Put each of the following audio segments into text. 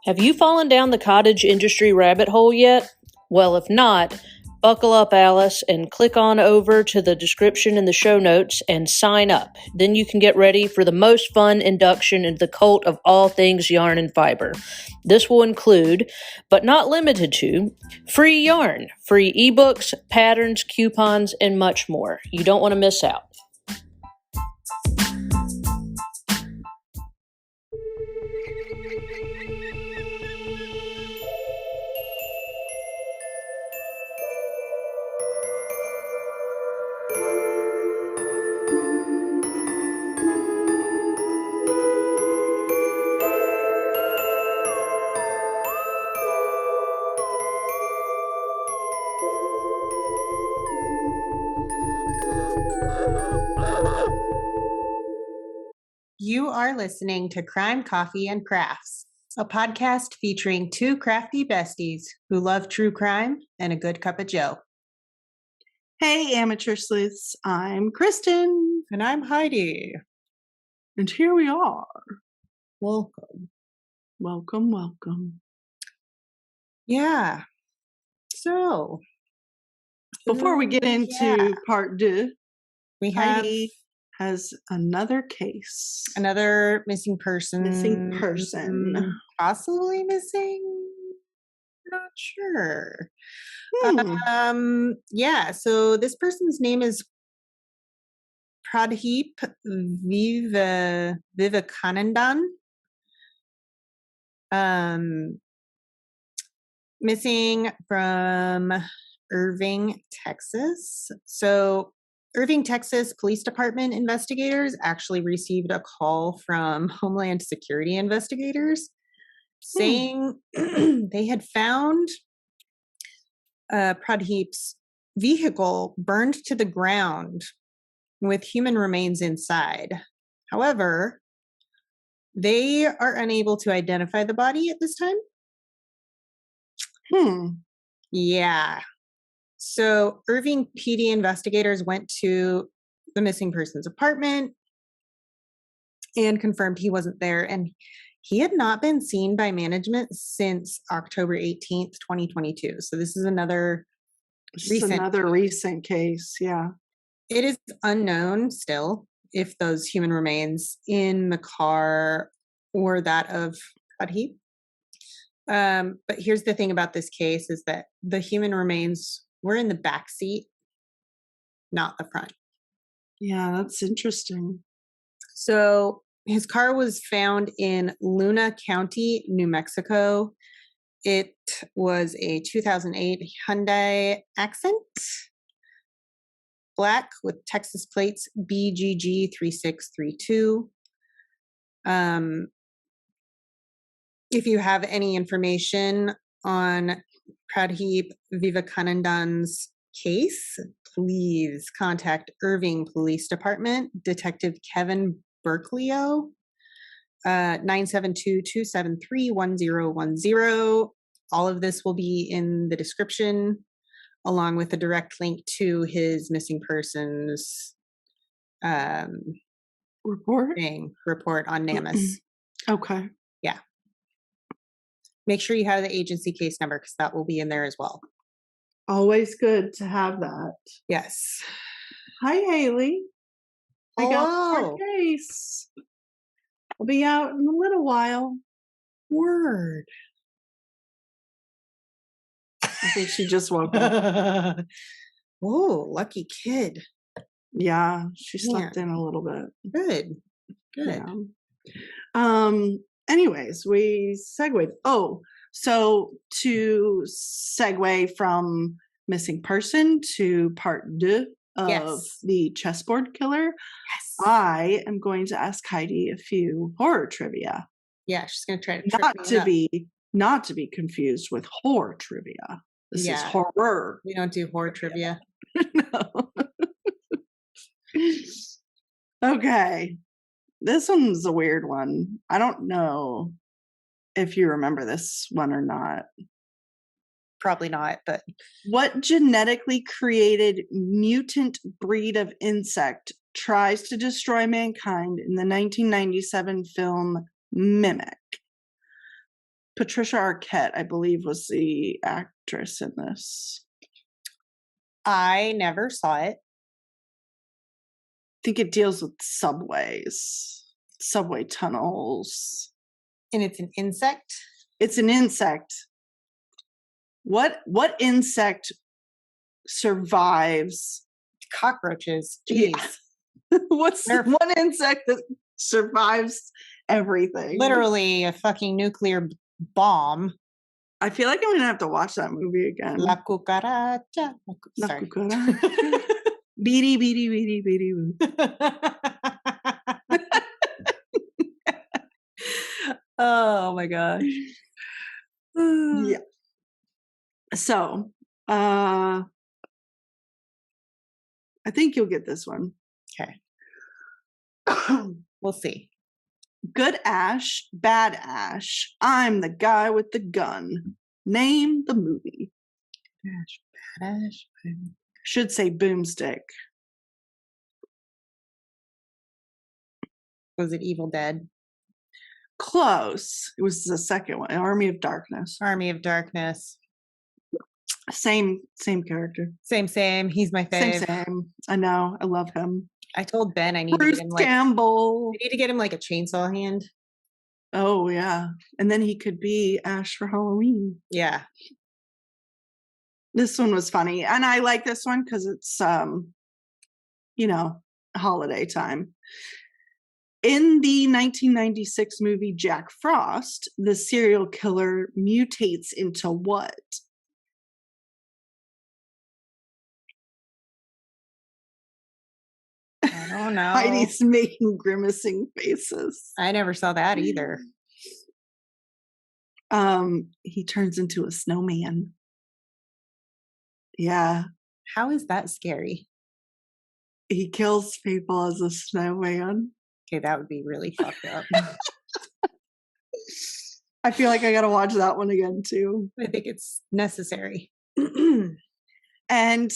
Have you fallen down the cottage industry rabbit hole yet? Well, if not, buckle up, Alice, and click on over to the description in the show notes and sign up. Then you can get ready for the most fun induction into the cult of all things yarn and fiber. This will include, but not limited to, free yarn, free ebooks, patterns, coupons, and much more. You don't want to miss out. You are listening to Crime, Coffee, and Crafts, a podcast featuring two crafty besties who love true crime and a good cup of joe. Hey, amateur sleuths. I'm Kristen. And I'm Heidi. And here we are. Welcome. Welcome. Yeah. So, before we get into part two, Heidi has another case. Another missing person. Possibly missing? Not sure. So this person's name is Pradheep Vivekanandan. Missing from Irving, Texas. So Irving, Texas Police Department investigators actually received a call from Homeland Security Investigators saying they had found Pradheep's vehicle burned to the ground with human remains inside. However, they are unable to identify the body at this time. Yeah. So Irving PD investigators went to the missing person's apartment and confirmed he wasn't there. And he had not been seen by management since October 18th, 2022. So this is another recent case. Yeah. It is unknown still if those human remains in the car or that of Pradheep. But here's the thing about this case is that the human remains were in the back seat, not the front. Yeah, that's interesting. So his car was found in Luna County, New Mexico. It was a 2008 Hyundai Accent, black with Texas plates BGG 3632. If you have any information on Pradheep Vivekanandan's case, please contact Irving Police Department, Detective Kevin Berklio, 972-273-1010. All of this will be in the description, along with a direct link to his missing persons report on NamUs. Okay. Yeah. Make sure you have the agency case number because that will be in there as well. Always good to have that. Yes. Hi, Haley. I Hello. got our case. I'll be out in a little while. Word. I think she just woke up. Oh, lucky kid. Yeah, she slept in a little bit. Good. Yeah. Anyways, we segued. So to segue from missing person to part two of the chessboard killer, I am going to ask Heidi a few horror trivia. Yeah, she's going to try to not to be confused with horror trivia. This is horror. We don't do horror trivia. No. Okay. This one's a weird one. I don't know if you remember this one or not. Probably not, but what genetically created mutant breed of insect tries to destroy mankind in the 1997 film Mimic? Patricia Arquette, I believe, was the actress in this. I never saw it. I think it deals with subways, subway tunnels. And it's an insect? It's an insect. What insect survives? Cockroaches. Jeez. Yeah. What's the one insect that survives everything? Literally a fucking nuclear bomb. I feel like I'm gonna have to watch that movie again. La cucaracha. La Sorry. cucaracha. Beady, beady, beady, beady. Oh my gosh. Yeah. So, I think you'll get this one. Okay. We'll see. Good Ash, bad Ash. I'm the guy with the gun. Name the movie. Ash, bad Ash. Should say Boomstick. Was it Evil Dead? Close. It was the second one. Army of Darkness. Army of Darkness. Same character. Same. He's my fave. Same. I know. I love him. I told Ben I need Bruce to get him like Campbell. I need to get him like a chainsaw hand. Oh yeah. And then he could be Ash for Halloween. Yeah. This one was funny. And I like this one because it's holiday time. In the 1996 movie Jack Frost, the serial killer mutates into what? I don't know. Heidi's making grimacing faces. I never saw that either. He turns into a snowman. Yeah. How is that scary? He kills people as a snowman. Okay, that would be really fucked up. I feel like I gotta watch that one again too. I think it's necessary. And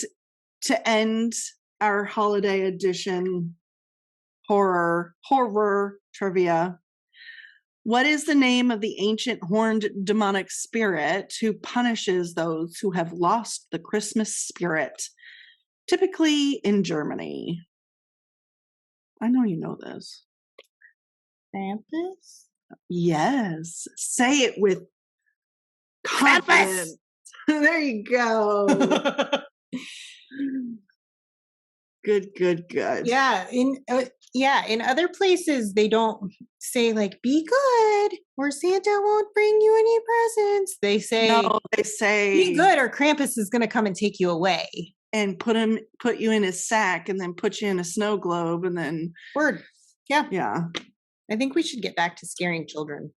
to end our holiday edition horror trivia, what is the name of the ancient horned demonic spirit who punishes those who have lost the Christmas spirit, typically in Germany? I know you know this. Krampus? Yes. Say it with confidence. There you go. Good. Yeah, in other places they don't say like "be good" or "Santa won't bring you any presents." They say "be good" or Krampus is going to come and take you away and put you in a sack and then put you in a snow globe and then word. Yeah. I think we should get back to scaring children.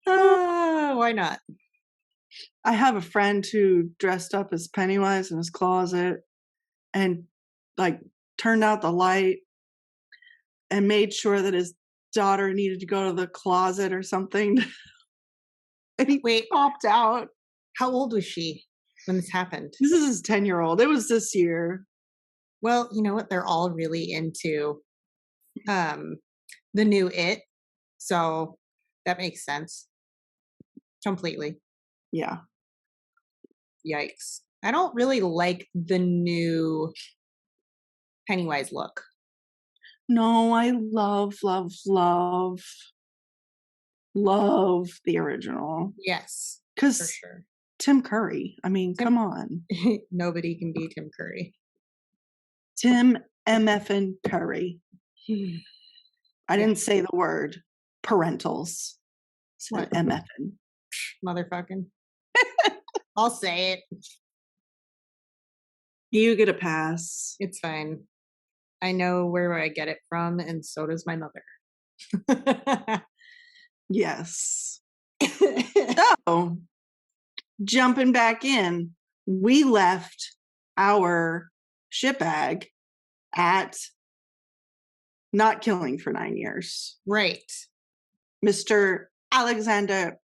Why not? I have a friend who dressed up as Pennywise in his closet and like turned out the light and made sure that his daughter needed to go to the closet or something. And he popped out. How old was she when this happened? This is his 10-year-old. It was this year. Well, you know what? They're all really into the new It. So that makes sense. Completely. Yeah. Yikes. I don't really like the new Pennywise look. No, I love the original. Yes. Because for sure. Tim Curry. I mean, come on. Nobody can be Tim Curry. Tim MFN Curry. I didn't say the word parentals. I said MFN. Motherfucking. I'll say it. You get a pass. It's fine. I know where I get it from, and so does my mother. Yes. So, jumping back in, we left our shitbag at not killing for 9 years. Right. Mr. Alexander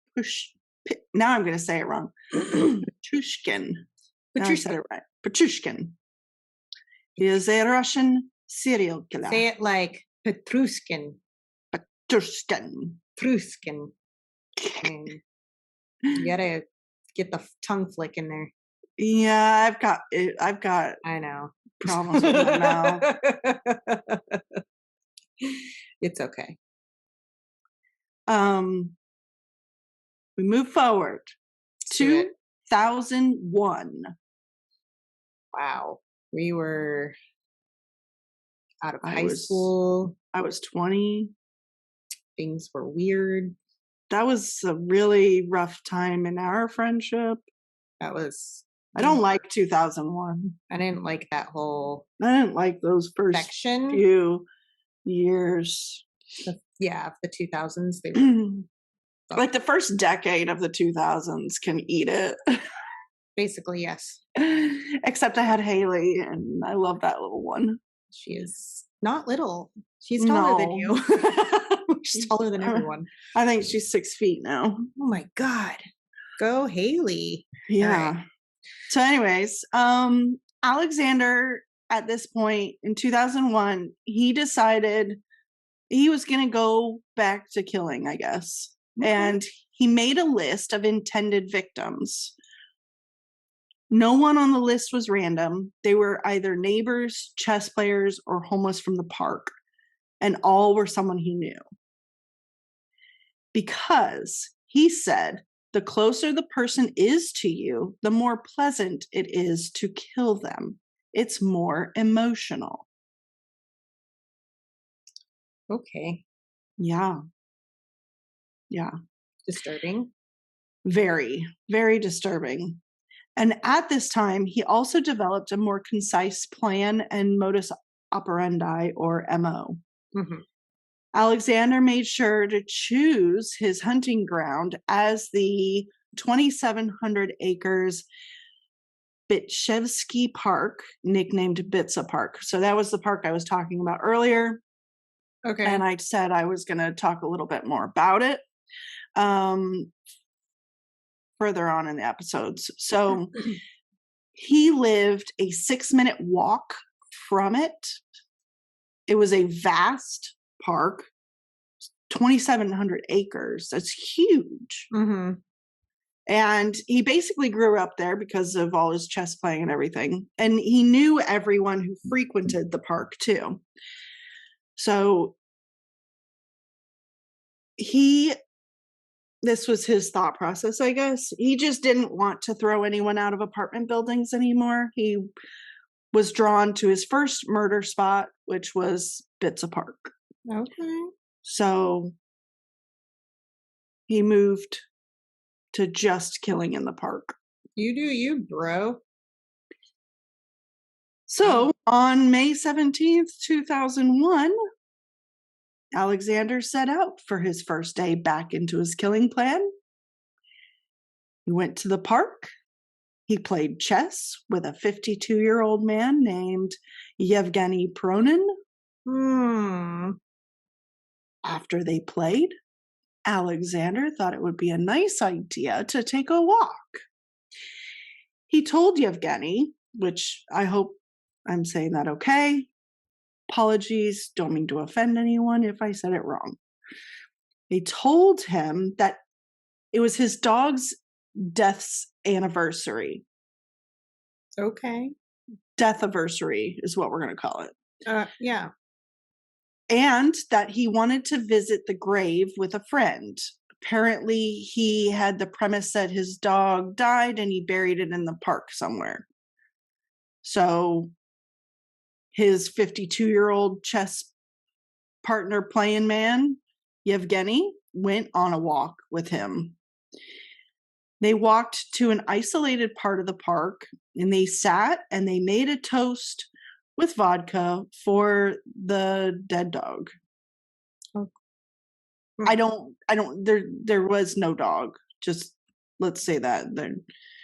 now I'm going to say it wrong. Petrushkin. Now I said it right. Petrushkin. He is a Russian serial killer. Say it like Petrushkin. Truskin. Truskin. You gotta get the tongue flick in there. Yeah, I've got I know. problems with my mouth. It's okay. We move forward. Let's do it. 2001. Wow. We were out of I high was- school. I was 20. Things were weird. That was a really rough time in our friendship. That was. I don't like 2001. I didn't like that whole I didn't like those first section. few years. Of the 2000s. They were Like the first decade of the 2000s can eat it. basically, yes. Except I had Haley, and I love that little one. She is not little. She's taller than No. you. She's taller than everyone. I think she's 6 feet now. Oh my God. Go Haley. Yeah. Right. So anyways, Alexander at this point in 2001, he decided he was going to go back to killing, I guess. Okay. And he made a list of intended victims. No one on the list was random. They were either neighbors, chess players, or homeless from the park. And all were someone he knew. Because he said, the closer the person is to you, the more pleasant it is to kill them. It's more emotional. Okay. Yeah. Yeah. Disturbing. Very, very disturbing. And at this time, he also developed a more concise plan and modus operandi, or MO. Mm-hmm. Alexander made sure to choose his hunting ground as the 2,700 acres Bitshevsky Park, nicknamed Bitsa Park. So that was the park I was talking about earlier. Okay. And I said I was going to talk a little bit more about it further on in the episodes. So he lived a 6-minute walk from it. It was a vast park, 2,700 acres. That's huge. Mm-hmm. And he basically grew up there because of all his chess playing and everything. And he knew everyone who frequented the park too. So this was his thought process, I guess. He just didn't want to throw anyone out of apartment buildings anymore. He was drawn to his first murder spot, which was Bitsa Park. Okay. So he moved to just killing in the park. You do you, bro. So on May 17th, 2001, Alexander set out for his first day back into his killing plan. He went to the park. He played chess with a 52-year-old man named Yevgeny Pronin. After they played, Alexander thought it would be a nice idea to take a walk. He told Yevgeny, which I hope I'm saying that okay. Apologies, don't mean to offend anyone if I said it wrong. He told him that it was his dog's death's anniversary. Okay. Death anniversary is what we're going to call it. Yeah. And that he wanted to visit the grave with a friend. Apparently, he had the premise that his dog died and he buried it in the park somewhere. So his 52-year-old chess partner playing man, Yevgeny, went on a walk with him. They walked to an isolated part of the park and they sat and they made a toast with vodka for the dead dog. There was no dog. Just let's say that.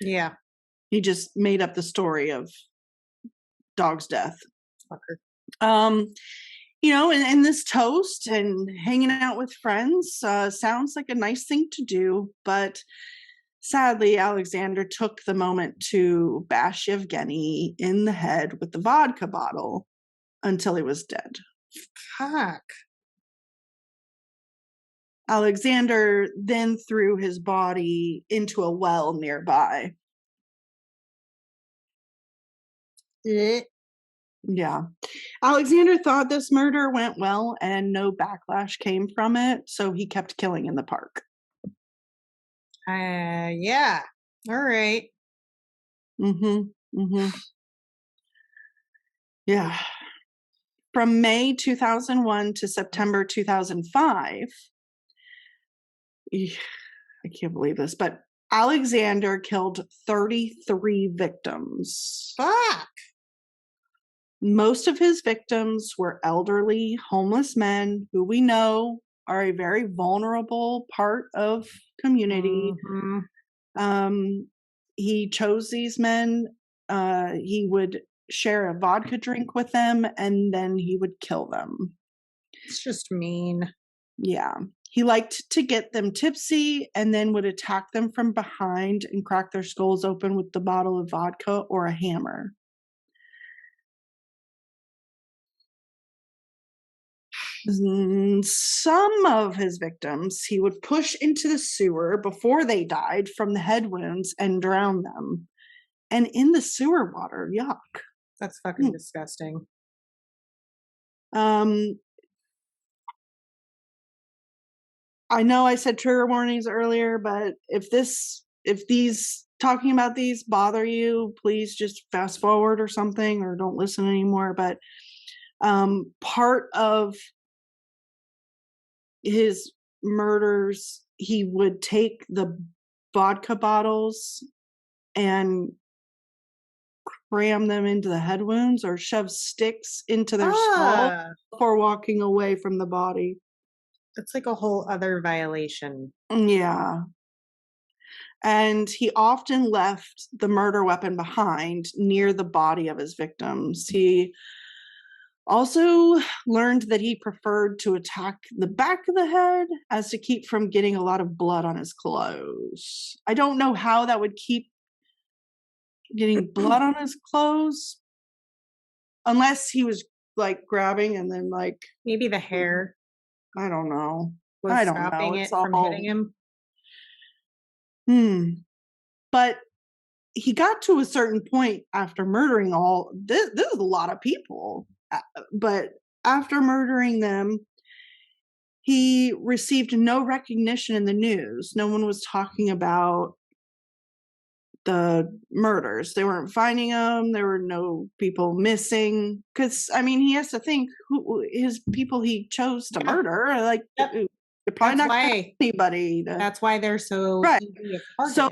Yeah. He just made up the story of dog's death. Fucker. And this toast and hanging out with friends sounds like a nice thing to do, but sadly, Alexander took the moment to bash Yevgeny in the head with the vodka bottle until he was dead. Fuck. Alexander then threw his body into a well nearby. Yeah. Alexander thought this murder went well and no backlash came from it, so he kept killing in the park. Yeah. All right. Yeah. From May 2001 to September 2005, I can't believe this, but Alexander killed 33 victims. Fuck. Most of his victims were elderly, homeless men who we know are a very vulnerable part of community. He chose these men. He would share a vodka drink with them, and then he would kill them. It's just mean. Yeah. He liked to get them tipsy and then would attack them from behind and crack their skulls open with the bottle of vodka or a hammer. Some of his victims he would push into the sewer before they died from the head wounds and drown them. And in the sewer water, yuck. That's fucking disgusting. I know I said trigger warnings earlier, but if these talking about these bother you, please just fast forward or something, or don't listen anymore. But part of his murders, he would take the vodka bottles and cram them into the head wounds or shove sticks into their skull before walking away from the body. That's like a whole other violation. Yeah. And he often left the murder weapon behind near the body of his victims. He also learned that he preferred to attack the back of the head as to keep from getting a lot of blood on his clothes. I don't know how that would keep getting blood on his clothes, unless he was like grabbing and then like maybe the hair. I don't know. Was stopping it from hitting him. But he got to a certain point after murdering all this. This is a lot of people. But after murdering them, he received no recognition in the news. No one was talking about the murders. They weren't finding him. There were no people missing. Because, I mean, he has to think who his people he chose to murder. Like, you're probably not going to have anybody. That's why they're so easy to target. So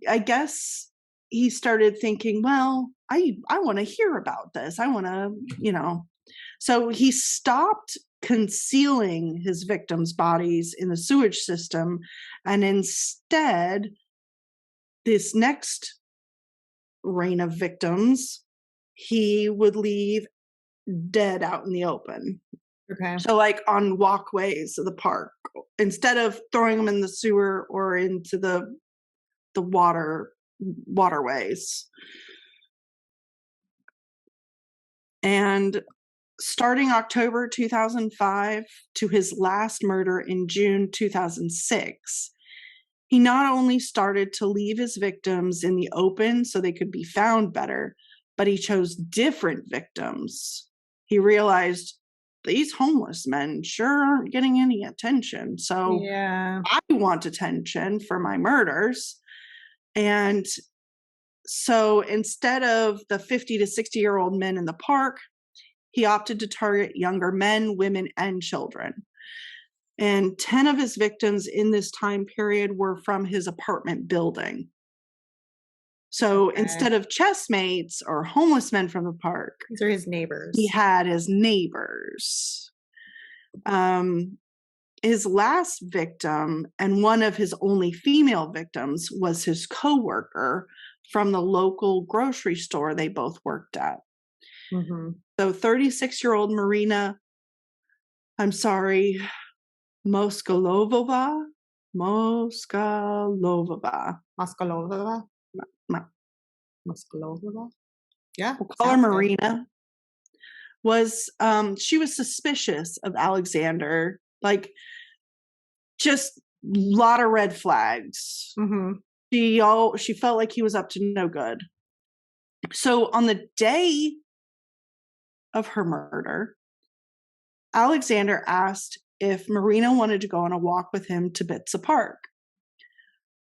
I guess he started thinking, well, I want to hear about this. I want to, So he stopped concealing his victims' bodies in the sewage system, and instead, this next reign of victims, he would leave dead out in the open. Okay. So like on walkways of the park, instead of throwing them in the sewer or into the waterways. And starting October 2005 to his last murder in June 2006, he not only started to leave his victims in the open so they could be found better, but he chose different victims. He realized these homeless men sure aren't getting any attention. So I want attention for my murders. And so instead of the 50 to 60-year-old men in the park, he opted to target younger men, women, and children. And 10 of his victims in this time period were from his apartment building. So instead of chessmates or homeless men from the park, these are his neighbors. He had his neighbors. His last victim and one of his only female victims was his coworker from the local grocery store they both worked at. So 36-year-old Marina, Moskalovova. Yeah. We'll call her Marina. She was suspicious of Alexander. Like, just a lot of red flags. She felt like he was up to no good. So on the day of her murder, Alexander asked if Marina wanted to go on a walk with him to Bitsa Park.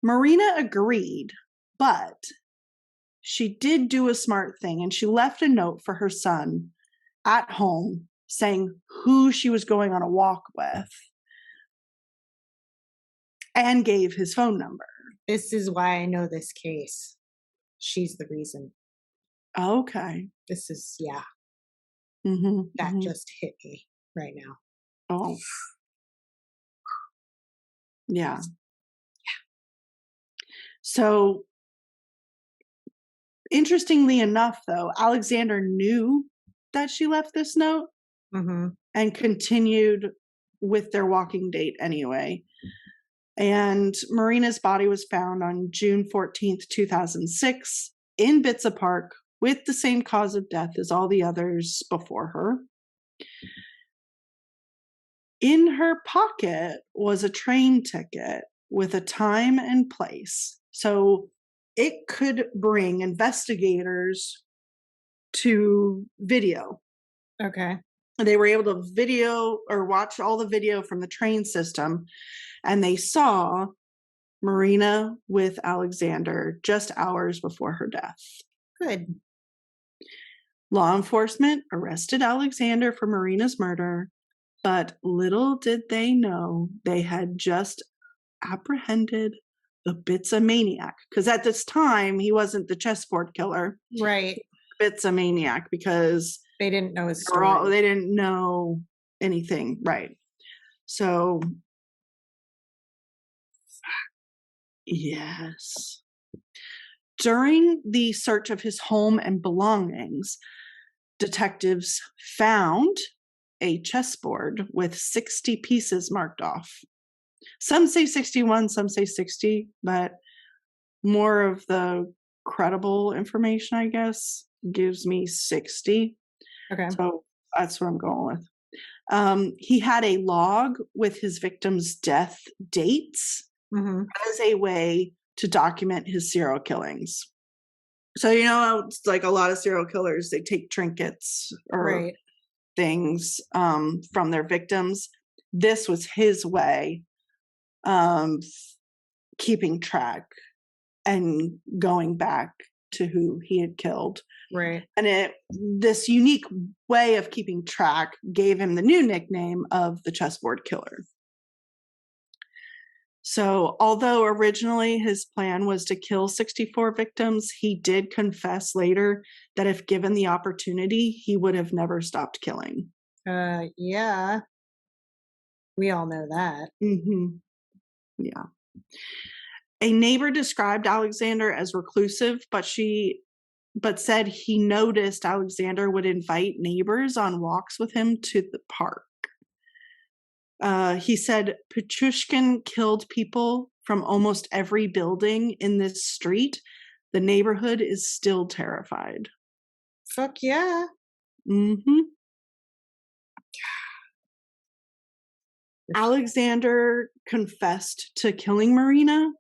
Marina agreed, but she did do a smart thing, and she left a note for her son at home saying who she was going on a walk with and gave his phone number. This is why I know this case. She's the reason. Okay. This is, Mm-hmm, that just hit me right now. Oh. Yeah. So, interestingly enough, though, Alexander knew that she left this note and continued with their walking date anyway. And Marina's body was found on June 14th, 2006 in Bitsa Park with the same cause of death as all the others before her. In her pocket was a train ticket with a time and place. So it could bring investigators to video. Okay. They were able to video or watch all the video from the train system, and they saw Marina with Alexander just hours before her death. Good. Law enforcement arrested Alexander for Marina's murder, but little did they know they had just apprehended the Bitsa Maniac. Because at this time, he wasn't the chessboard killer. Right. Bitsa Maniac, because they didn't know his story. They didn't know anything. Right. So, yes. During the search of his home and belongings, detectives found a chessboard with 60 pieces marked off. Some say 61, some say 60, but more of the credible information, I guess, gives me 60. Okay. So that's what I'm going with. He had a log with his victims' death dates as a way to document his serial killings. So, you know, it's like a lot of serial killers, they take trinkets or things from their victims. This was his way keeping track and going back to who he had killed. Right. And this unique way of keeping track gave him the new nickname of the chessboard killer. So, although originally his plan was to kill 64 victims, he did confess later that if given the opportunity, he would have never stopped killing. Yeah. We all know that. Yeah. A neighbor described Alexander as reclusive, but said he noticed Alexander would invite neighbors on walks with him to the park. He said Petrushkin killed people from almost every building in this street. The neighborhood is still terrified. Fuck yeah. Alexander confessed to killing Marina,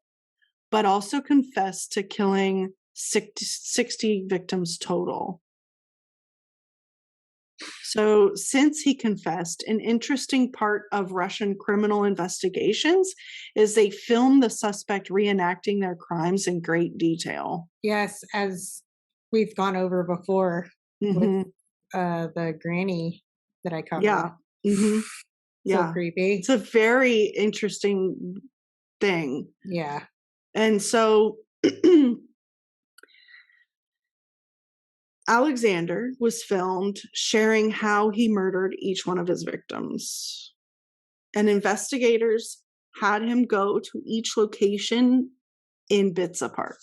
but also confessed to killing 60 victims total. So, since he confessed, an interesting part of Russian criminal investigations is they film the suspect reenacting their crimes in great detail. Yes, as we've gone over before with the granny that I covered. Yeah. So creepy. It's a very interesting thing. Yeah. And so Alexander was filmed sharing how he murdered each one of his victims. And investigators had him go to each location in Bitsa Park.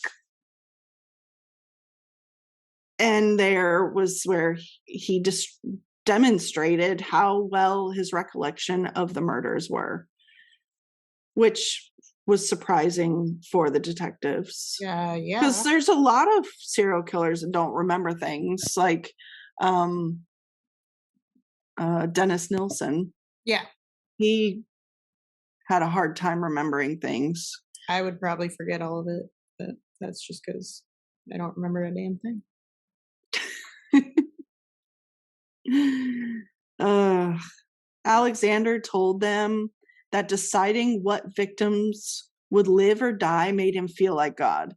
And there was where he just demonstrated how well his recollection of the murders were, which was surprising for the detectives. Yeah. Because there's a lot of serial killers that don't remember things, like Dennis Nilsen. Yeah. He had a hard time remembering things. I would probably forget all of it, but that's just because I don't remember a damn thing. Alexander told them that deciding what victims would live or die made him feel like God.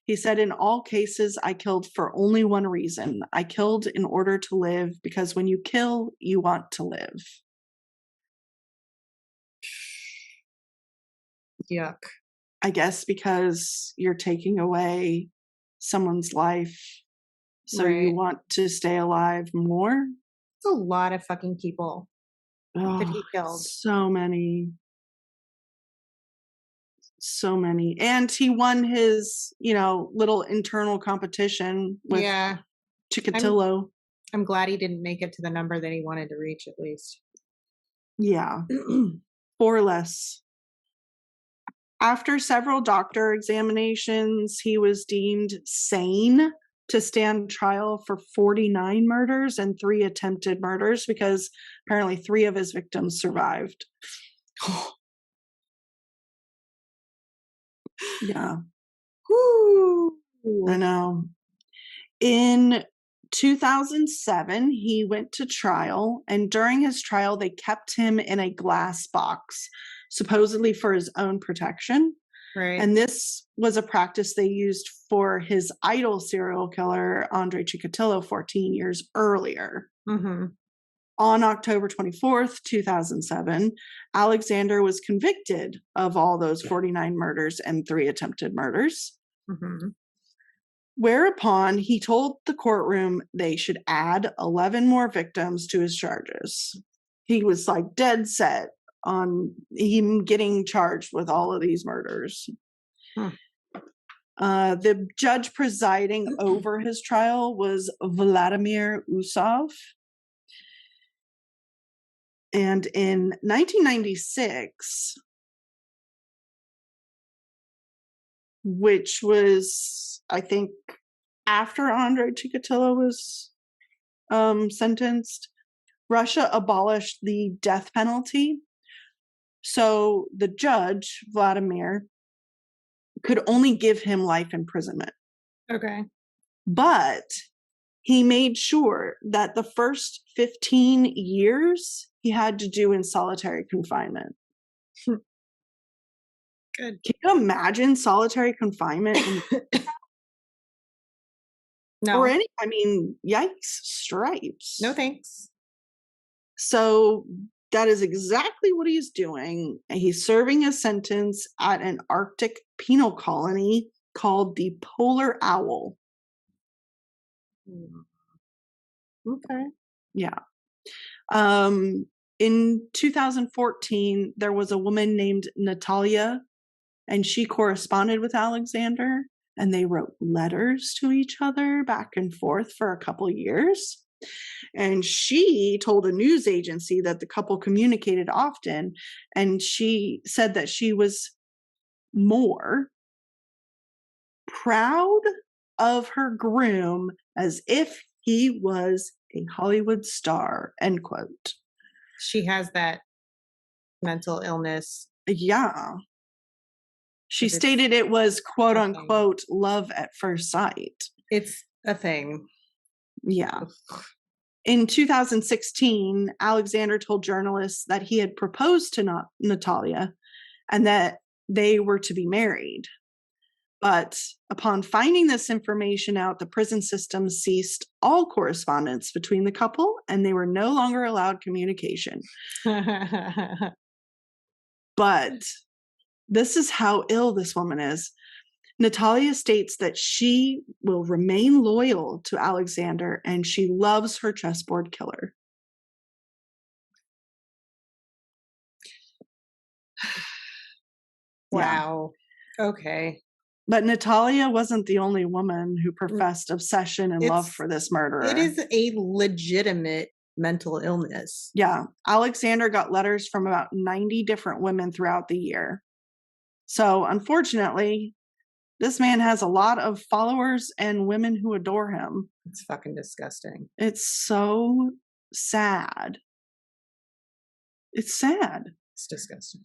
He said, in all cases, I killed for only one reason. I killed in order to live, because when you kill, you want to live. Yuck. I guess because you're taking away someone's life, so you Right. want to stay alive more. It's a lot of fucking people that he killed. So many. So many. And he won his, little internal competition with Chikatilo. I'm glad he didn't make it to the number that he wanted to reach, at least. Yeah. 4 less. After several doctor examinations, he was deemed sane to stand trial for 49 murders and 3 attempted murders, because apparently 3 of his victims survived. Yeah. Woo! I know. In 2007, he went to trial, and during his trial, they kept him in a glass box, supposedly for his own protection. Right. And this was a practice they used for his idol serial killer, Andre Chikatilo, 14 years earlier. Mm-hmm. On October 24th, 2007, Alexander was convicted of all those 49 murders and 3 attempted murders. Mm-hmm. Whereupon he told the courtroom they should add 11 more victims to his charges. He was like dead set on him getting charged with all of these murders. The judge presiding over his trial was Vladimir Usov. And in 1996, which was, I think, after Andre Chikatilo was sentenced, Russia abolished the death penalty. So the judge, Vladimir, could only give him life imprisonment. Okay. But he made sure that the first 15 years he had to do in solitary confinement. Good. Can you imagine solitary confinement? No. Or yikes, stripes. No thanks. So that is exactly what he's doing. He's serving a sentence at an Arctic penal colony called the Polar Owl. Okay. Yeah. In 2014, there was a woman named Natalia, and she corresponded with Alexander, and they wrote letters to each other back and forth for a couple years. And she told a news agency that the couple communicated often, and she said that she was more proud of her groom as if he was a Hollywood star, end quote. She has that mental illness. Yeah. She stated it was quote unquote love at first sight. It's a thing. Yeah. In 2016, Alexander told journalists that he had proposed to Natalia and that they were to be married. But upon finding this information out, the prison system ceased all correspondence between the couple, and they were no longer allowed communication. But this is how ill this woman is. Natalia states that she will remain loyal to Alexander, and she loves her chessboard killer. Wow. Yeah. Okay. But Natalia wasn't the only woman who professed obsession and love for this murderer. It is a legitimate mental illness. Yeah. Alexander got letters from about 90 different women throughout the year. So, unfortunately, this man has a lot of followers and women who adore him. It's fucking disgusting. It's so sad. It's sad. It's disgusting.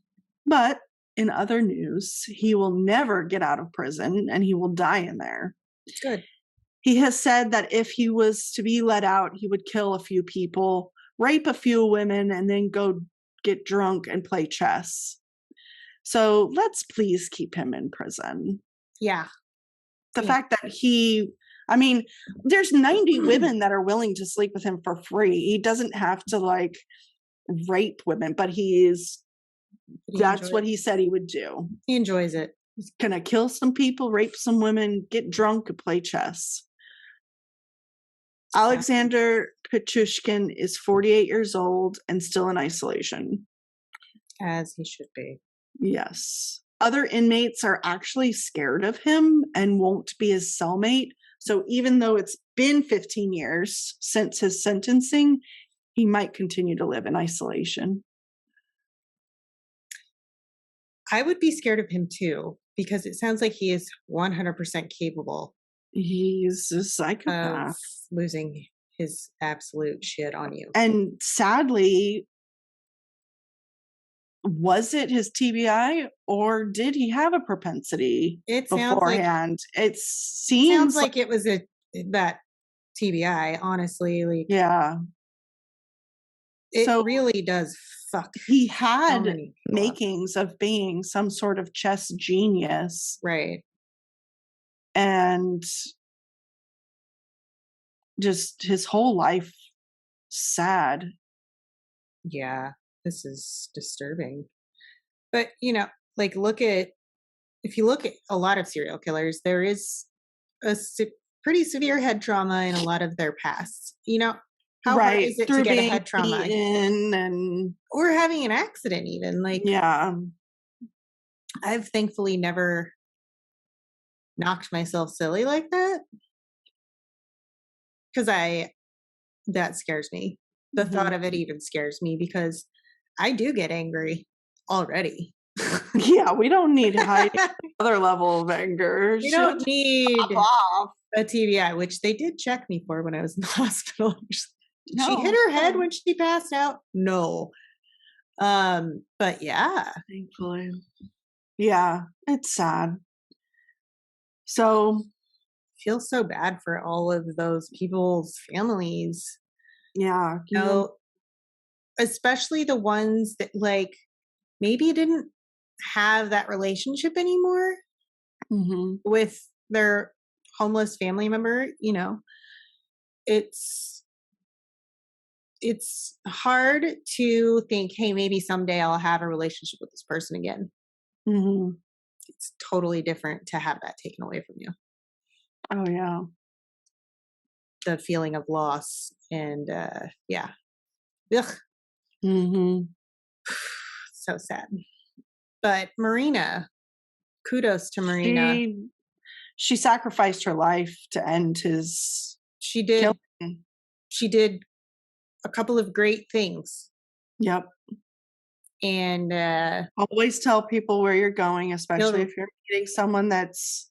But in other news, he will never get out of prison and he will die in there. Good. He has said that if he was to be let out, he would kill a few people, rape a few women, and then go get drunk and play chess. So let's please keep him in prison. Yeah. The fact that there's 90 women that are willing to sleep with him for free. He doesn't have to like rape women, but that's what he said he would do. He enjoys it. He's gonna kill some people, rape some women, get drunk, and play chess. Alexander Pichushkin is 48 years old and still in isolation. As he should be. Yes. Other inmates are actually scared of him and won't be his cellmate. So even though it's been 15 years since his sentencing, he might continue to live in isolation. I would be scared of him too, because it sounds like he is 100% capable. He's a psychopath. Of losing his absolute shit on you. And sadly, was it his TBI or did he have a propensity beforehand? It sounds like it was that TBI, honestly. Like, yeah. It really does fuck. He had makings of being some sort of chess genius. Right. And just his whole life sad. Yeah, this is disturbing. But, like if you look at a lot of serial killers, there is a pretty severe head trauma in a lot of their pasts. How hard is it to get a head trauma? Or having an accident even. Like, yeah. I've thankfully never knocked myself silly like that. Because that scares me. The thought of it even scares me because I do get angry already. Yeah, we don't need another level of anger. We don't need a TBI, which they did check me for when I was in the hospital. Did she hit her head when she passed out? No. But yeah. Thankfully. Yeah, it's sad. So feel so bad for all of those people's families. Yeah. Especially the ones that like maybe didn't have that relationship anymore with their homeless family member. It's hard to think, hey, maybe someday I'll have a relationship with this person again. It's totally different to have that taken away from you. Oh yeah. The feeling of loss and yeah. Ugh. So sad. But Marina, kudos to Marina. She sacrificed her life to end his She did. killing. She did a couple of great things. Yep. And always tell people where you're going, especially if you're meeting someone that's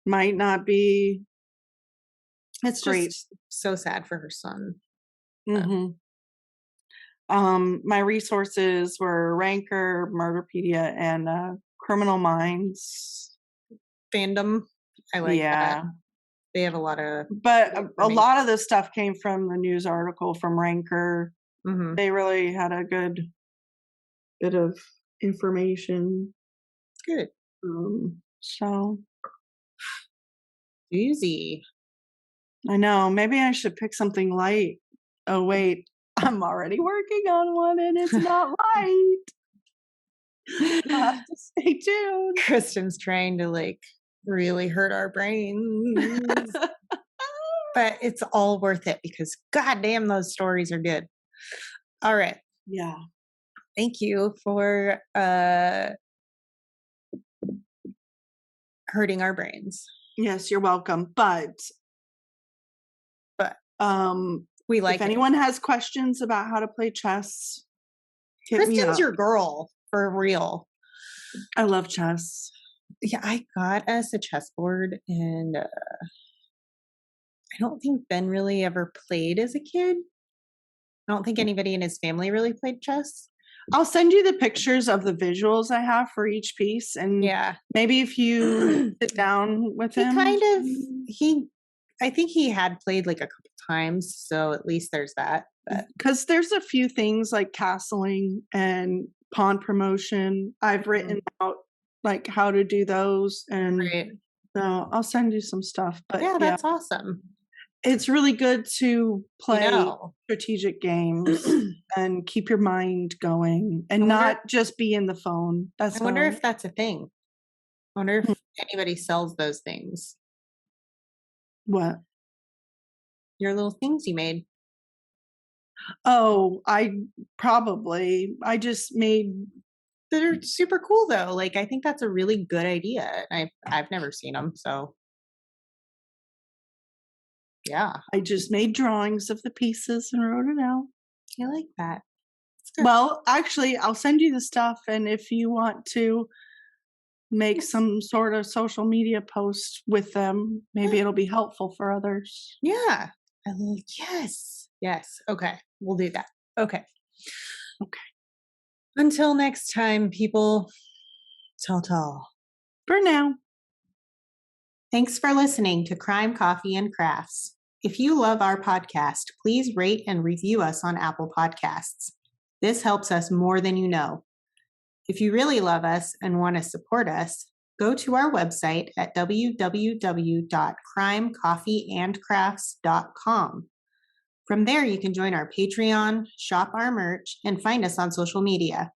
might not be. It's great. Just so sad for her son. My resources were Ranker, Murderpedia, and Criminal Minds fandom. I like that. They have a lot of, but a lot of this stuff came from the news article from Ranker. They really had a good bit of information. Good. So easy. I know. Maybe I should pick something light. Oh wait, I'm already working on one, and it's not light. I'll have to stay tuned. Kristen's trying to like really hurt our brains. But it's all worth it because goddamn those stories are good. All right. Yeah. Thank you for hurting our brains. Yes, you're welcome. But we like if anyone has questions about how to play chess, Kristen's your girl for real. I love chess. Yeah, I got us a chessboard and I don't think Ben really ever played as a kid. I don't think anybody in his family really played chess. I'll send you the pictures of the visuals I have for each piece, and Yeah. maybe if you sit down with He him. I think he had played like a couple times, so at least there's that. But Because there's a few things like castling and pawn promotion. I've written out like how to do those, and right. so I'll send you some stuff. But Yeah, that's awesome. it's really good to play know. strategic games and keep your mind going and I wonder- not just be in the phone. That's I wonder if that's a thing. I wonder if anybody sells those things. what. Your little things you made. Oh, I just made. They're super cool though. Like I think that's a really good idea. I've never seen them, so yeah. I just made drawings of the pieces and wrote it out. I like that. Well, actually, I'll send you the stuff, and if you want to make some sort of social media post with them, maybe it'll be helpful for others. Yeah. Yes. Okay. We'll do that. Okay. Until next time, people. Tall. For now. Thanks for listening to Crime, Coffee, and Crafts. If you love our podcast, please rate and review us on Apple Podcasts. This helps us more than you know. If you really love us and want to support us, go to our website at www.crimecoffeeandcrafts.com. From there, you can join our Patreon, shop our merch, and find us on social media.